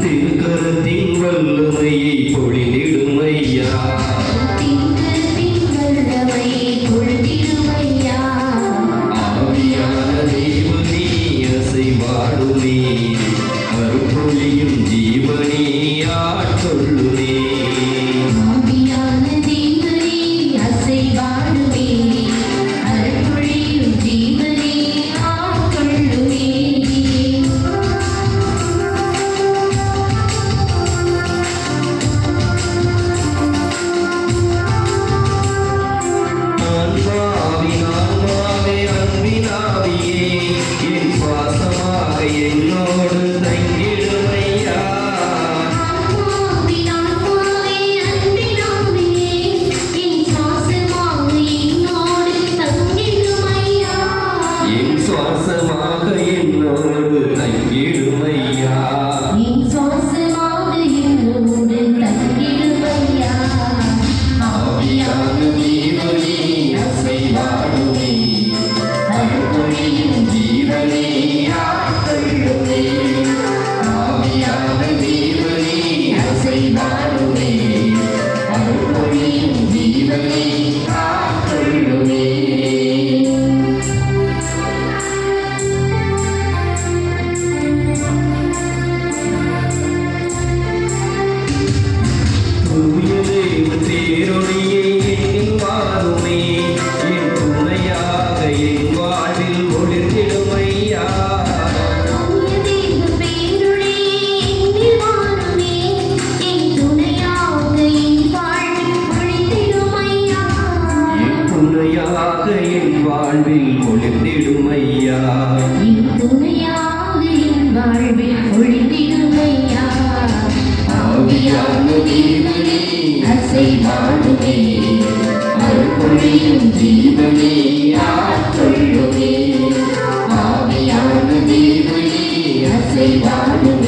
திருக்கரத்தின் வல்லமையை பொழிந்திடுமையா ஆவியான தேவனே அசைவாடுமே அருள்பொழியும் ஜீவனே ஆட்கொள்ளுமே என்னோடு தங்கிடுமையா என் சுவாசமாக என்னோடு தங்கிடுமையா ஆவியான தேவனே அசைவாடுமே அருள்பொழியும் ஜீவனே ஆட்கொள்ளுமே ஆவியான தேவனே அசைவாடுமே அருள்பொழியும் ஜீவனே ஆட்கொள்ளுமே தூய தேவ தேரொளியே என்னில் வாருமே என் துணையாக என் வாழ்வில் ஒளிர்ந்திடுமையா என் துணையாக என் வாழ்வில் ஒளிர்ந்திடுமையா ஆவியான தேவனே அசைவாடுமே அருள்பொழியும் ஜீவனே ஆட்கொள்ளுமே ஆவியான தேவனே அசைவாடுமே